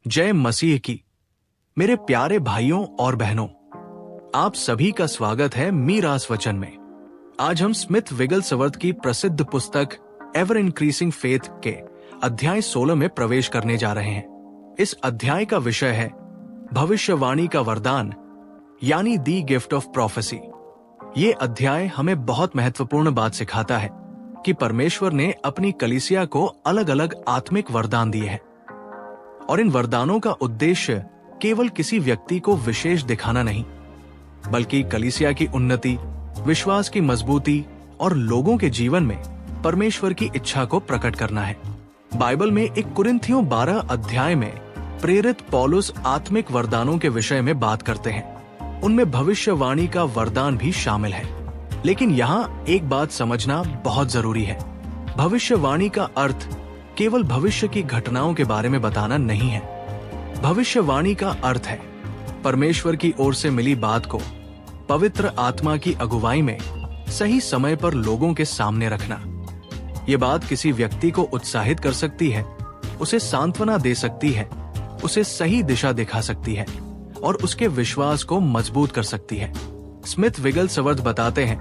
जय मसीह की। मेरे प्यारे भाइयों और बहनों, आप सभी का स्वागत है मीरास वचन में। आज हम स्मिथ विगलस्वर्थ की प्रसिद्ध पुस्तक एवर इंक्रीजिंग फेथ के अध्याय 16 में प्रवेश करने जा रहे हैं। इस अध्याय का विषय है भविष्यवाणी का वरदान, यानी दी गिफ्ट ऑफ प्रोफेसी। ये अध्याय हमें बहुत महत्वपूर्ण बात सिखाता है कि परमेश्वर ने अपनी कलीसिया को अलग अलग आत्मिक वरदान दिए हैं, और इन वरदानों का उद्देश्य केवल किसी व्यक्ति को विशेष दिखाना नहीं, बल्कि कलीसिया की उन्नति, विश्वास की मजबूती और लोगों के जीवन में परमेश्वर की इच्छा को प्रकट करना है। बाइबल में 1 कुरिन्थियों 12 अध्याय में प्रेरित पौलुस आत्मिक वरदानों के विषय में बात करते हैं। उनमें भविष्यवाणी का वरदान भी शामिल है। लेकिन यहाँ एक बात समझना बहुत जरूरी है। भविष्यवाणी का अर्थ केवल भविष्य की घटनाओं के बारे में बताना नहीं है। भविष्यवाणी का अर्थ है परमेश्वर की ओर से मिली बात को पवित्र आत्मा की अगुवाई में सही समय पर लोगों के सामने रखना। ये बात किसी व्यक्ति को उत्साहित कर सकती है, उसे सांत्वना दे सकती है, उसे सही दिशा दिखा सकती है और उसके विश्वास को मजबूत कर सकती है। स्मिथ विगलस्वर्थ बताते हैं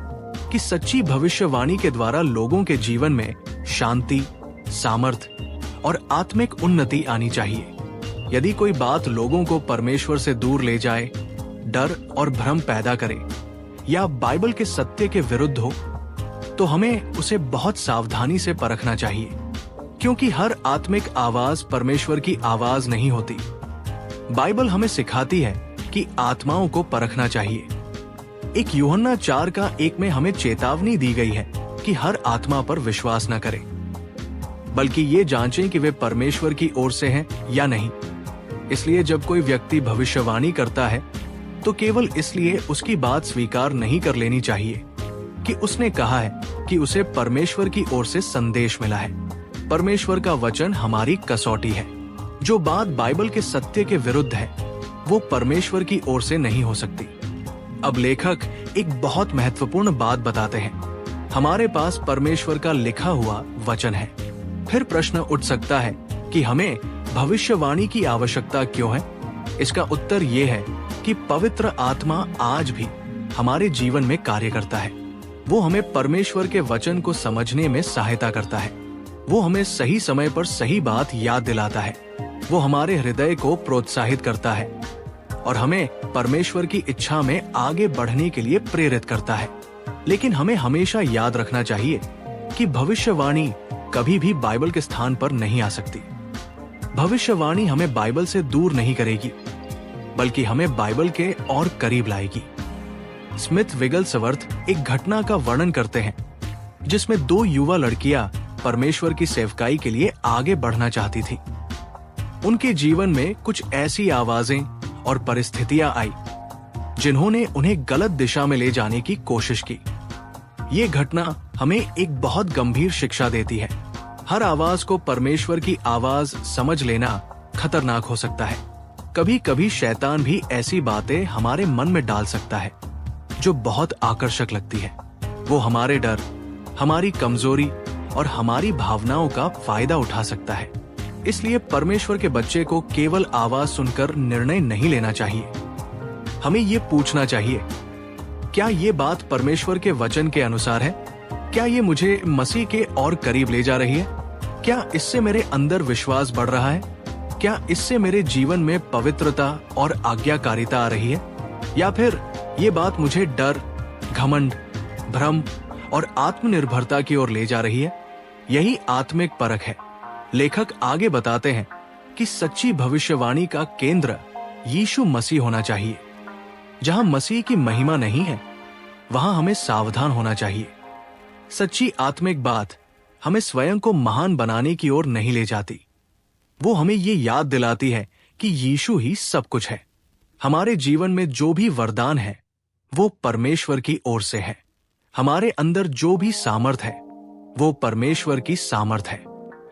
कि सच्ची भविष्यवाणी के द्वारा लोगों के जीवन में शांति, सामर्थ्य और आत्मिक उन्नति आनी चाहिए। यदि कोई बात लोगों को परमेश्वर से दूर ले जाए, डर और भ्रम पैदा करे या बाइबल के सत्य के विरुद्ध हो, तो हमें उसे बहुत सावधानी से परखना चाहिए, क्योंकि हर आत्मिक आवाज परमेश्वर की आवाज नहीं होती। बाइबल हमें सिखाती है कि आत्माओं को परखना चाहिए। 1 यूहन्ना 4:1 में हमें चेतावनी दी गई है कि हर आत्मा पर विश्वास न करें, बल्कि ये जांचें कि वे परमेश्वर की ओर से हैं या नहीं। इसलिए जब कोई व्यक्ति भविष्यवाणी करता है तो केवल इसलिए उसकी बात स्वीकार नहीं कर लेनी चाहिए कि उसने कहा है कि उसे परमेश्वर की ओर से संदेश मिला है। परमेश्वर का वचन हमारी कसौटी है। जो बात बाइबल के सत्य के विरुद्ध है वो परमेश्वर की ओर से नहीं हो सकती। अब लेखक एक बहुत महत्वपूर्ण बात बताते हैं। हमारे पास परमेश्वर का लिखा हुआ वचन है। फिर प्रश्न उठ सकता है कि हमें भविष्यवाणी की आवश्यकता क्यों है? इसका उत्तर ये है कि पवित्र आत्मा आज भी हमारे जीवन में कार्य करता है। वो हमें परमेश्वर के वचन को समझने में सहायता करता है। वो हमें सही समय पर सही बात याद दिलाता है। वो हमारे हृदय को प्रोत्साहित करता है और हमें परमेश्वर की इच्छा में आगे बढ़ने के लिए प्रेरित करता है। लेकिन हमें हमेशा याद रखना चाहिए कि भविष्यवाणी कभी भी बाइबल के स्थान पर नहीं आ सकती। भविष्यवाणी हमें बाइबल से दूर नहीं करेगी, बल्कि हमें बाइबल के और करीब लाएगी। स्मिथ विगलस्वर्थ एक घटना का वर्णन करते हैं जिसमें 2 युवा लड़कियां परमेश्वर की सेवकाई के लिए आगे बढ़ना चाहती थी। उनके जीवन में कुछ ऐसी आवाजें और परिस्थितियां आई जिन्होंने उन्हें गलत दिशा में ले जाने की कोशिश की। ये घटना हमें एक बहुत गंभीर शिक्षा देती है। हर आवाज को परमेश्वर की आवाज समझ लेना खतरनाक हो सकता है। कभी कभी शैतान भी ऐसी बातें हमारे मन में डाल सकता है जो बहुत आकर्षक लगती है। वो हमारे डर, हमारी कमजोरी और हमारी भावनाओं का फायदा उठा सकता है। इसलिए परमेश्वर के बच्चे को केवल आवाज सुनकर निर्णय नहीं लेना चाहिए। हमें ये पूछना चाहिए, क्या ये बात परमेश्वर के वचन के अनुसार है? क्या ये मुझे मसीह के और करीब ले जा रही है? क्या इससे मेरे अंदर विश्वास बढ़ रहा है? क्या इससे मेरे जीवन में पवित्रता और आज्ञाकारिता आ रही है? या फिर ये बात मुझे डर, घमंड, भ्रम और आत्मनिर्भरता की ओर ले जा रही है? यही आत्मिक परख है। लेखक आगे बताते हैं कि सच्ची भविष्यवाणी का केंद्र यीशु मसीह होना चाहिए। जहां मसीह की महिमा नहीं है, वहां हमें सावधान होना चाहिए। सच्ची आत्मिक बात हमें स्वयं को महान बनाने की ओर नहीं ले जाती। वो हमें ये याद दिलाती है कि यीशु ही सब कुछ है। हमारे जीवन में जो भी वरदान है वो परमेश्वर की ओर से है। हमारे अंदर जो भी सामर्थ है वो परमेश्वर की सामर्थ है,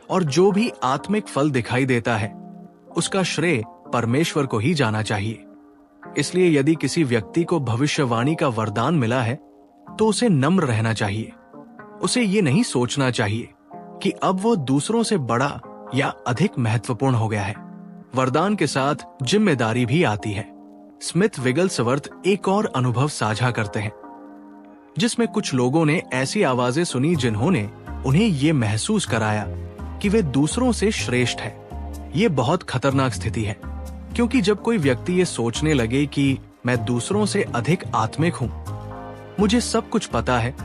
और जो भी आत्मिक फल दिखाई देता है उसका श्रेय परमेश्वर को ही जाना चाहिए। इसलिए यदि किसी व्यक्ति को भविष्यवाणी का वरदान मिला है तो उसे नम्र रहना चाहिए। उसे ये नहीं सोचना चाहिए कि अब वो दूसरों से बड़ा या अधिक महत्वपूर्ण हो गया है। वरदान के साथ जिम्मेदारी भी आती है। स्मिथ विगलस्वर्थ एक और अनुभव साझा करते हैं, जिसमें कुछ लोगों ने ऐसी आवाजें सुनी जिन्होंने उन्हें ये महसूस कराया कि वे दूसरों से श्रेष्ठ है। ये बहुत खतरनाक स्थिति है, क्योंकि जब कोई व्यक्ति ये सोचने लगे कि मैं दूसरों से अधिक आत्मिक हूँ, मुझे सब कुछ पता है,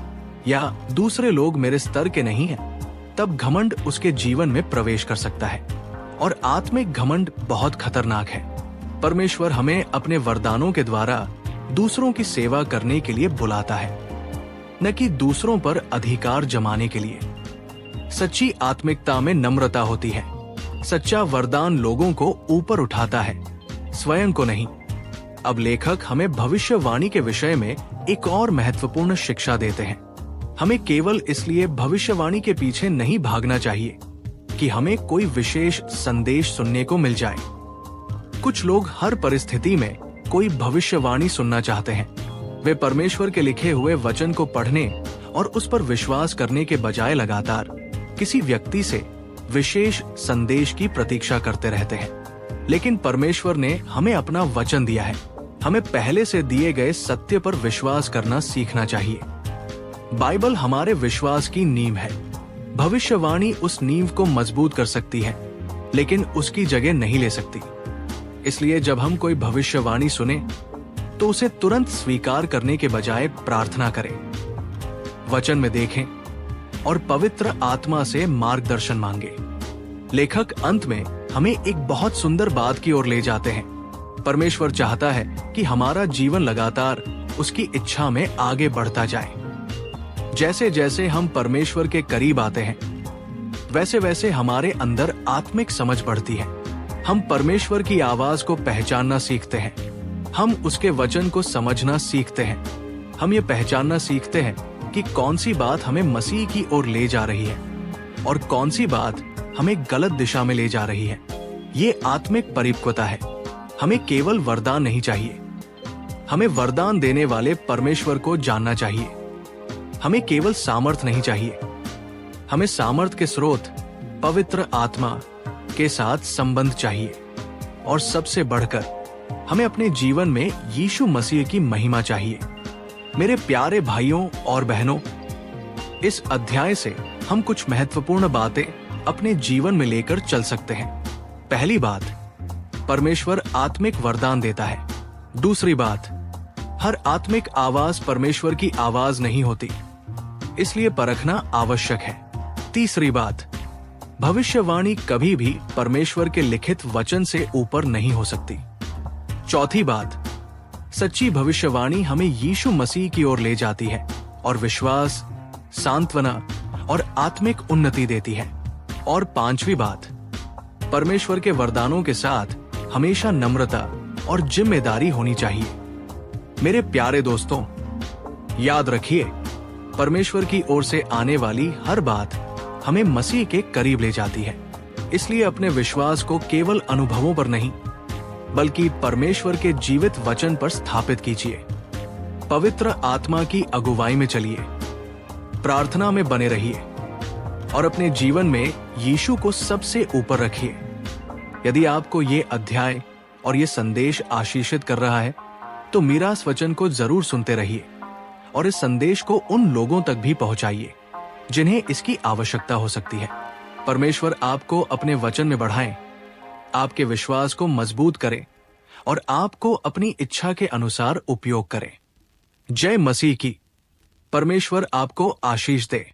या दूसरे लोग मेरे स्तर के नहीं हैं, तब घमंड उसके जीवन में प्रवेश कर सकता है। और आत्मिक घमंड बहुत खतरनाक है। परमेश्वर हमें अपने वरदानों के द्वारा दूसरों की सेवा करने के लिए बुलाता है, न कि दूसरों पर अधिकार जमाने के लिए। सच्ची आत्मिकता में नम्रता होती है। सच्चा वरदान लोगों को ऊपर उठाता है, स्वयं को नहीं। अब लेखक हमें भविष्यवाणी के विषय में एक और महत्वपूर्ण शिक्षा देते हैं। हमें केवल इसलिए भविष्यवाणी के पीछे नहीं भागना चाहिए कि हमें कोई विशेष संदेश सुनने को मिल जाए। कुछ लोग हर परिस्थिति में कोई भविष्यवाणी सुनना चाहते हैं। वे परमेश्वर के लिखे हुए वचन को पढ़ने और उस पर विश्वास करने के बजाय लगातार किसी व्यक्ति से विशेष संदेश की प्रतीक्षा करते रहते हैं। लेकिन परमेश्वर ने हमें अपना वचन दिया है। हमें पहले से दिए गए सत्य पर विश्वास करना सीखना चाहिए। बाइबल हमारे विश्वास की नींव है। भविष्यवाणी उस नींव को मजबूत कर सकती है, लेकिन उसकी जगह नहीं ले सकती। इसलिए जब हम कोई भविष्यवाणी सुने तो उसे तुरंत स्वीकार करने के बजाय प्रार्थना करें, वचन में देखें और पवित्र आत्मा से मार्गदर्शन मांगे। लेखक अंत में हमें एक बहुत सुंदर बात की ओर ले जाते हैं। परमेश्वर चाहता है कि हमारा जीवन लगातार उसकी इच्छा में आगे बढ़ता जाए। जैसे जैसे हम परमेश्वर के करीब आते हैं, वैसे वैसे हमारे अंदर आत्मिक समझ बढ़ती है। हम परमेश्वर की आवाज को पहचानना सीखते हैं। हम उसके वचन को समझना सीखते हैं। हम ये पहचानना सीखते हैं कि कौन सी बात हमें मसीह की ओर ले जा रही है और कौन सी बात हमें गलत दिशा में ले जा रही है। ये आत्मिक परिपक्वता है। हमें केवल वरदान नहीं चाहिए, हमें वरदान देने वाले परमेश्वर को जानना चाहिए। हमें केवल सामर्थ नहीं चाहिए, हमें सामर्थ के स्रोत पवित्र आत्मा के साथ संबंध चाहिए। और सबसे बढ़कर हमें अपने जीवन में यीशु मसीह की महिमा चाहिए। मेरे प्यारे भाइयों और बहनों, इस अध्याय से हम कुछ महत्वपूर्ण बातें अपने जीवन में लेकर चल सकते हैं। पहली बात, परमेश्वर आत्मिक वरदान देता है। दूसरी बात, हर आत्मिक आवाज परमेश्वर की आवाज नहीं होती, इसलिए परखना आवश्यक है। तीसरी बात, भविष्यवाणी कभी भी परमेश्वर के लिखित वचन से ऊपर नहीं हो सकती। चौथी बात, सच्ची भविष्यवाणी हमें यीशु मसीह की ओर ले जाती है और विश्वास, सांत्वना और आत्मिक उन्नति देती है। और पांचवी बात, परमेश्वर के वरदानों के साथ हमेशा नम्रता और जिम्मेदारी होनी चाहिए। मेरे प्यारे दोस्तों, याद रखिए, परमेश्वर की ओर से आने वाली हर बात हमें मसीह के करीब ले जाती है। इसलिए अपने विश्वास को केवल अनुभवों पर नहीं, बल्कि परमेश्वर के जीवित वचन पर स्थापित कीजिए। पवित्र आत्मा की अगुवाई में चलिए, प्रार्थना में बने रहिए और अपने जीवन में यीशु को सबसे ऊपर रखिए। यदि आपको ये अध्याय और ये संदेश आशीषित कर रहा है, तो मीरास वचन को जरूर सुनते रहिए और इस संदेश को उन लोगों तक भी पहुंचाइए जिन्हें इसकी आवश्यकता हो सकती है। परमेश्वर आपको अपने वचन में बढ़ाएं, आपके विश्वास को मजबूत करें और आपको अपनी इच्छा के अनुसार उपयोग करें। जय मसीह की। परमेश्वर आपको आशीष दे।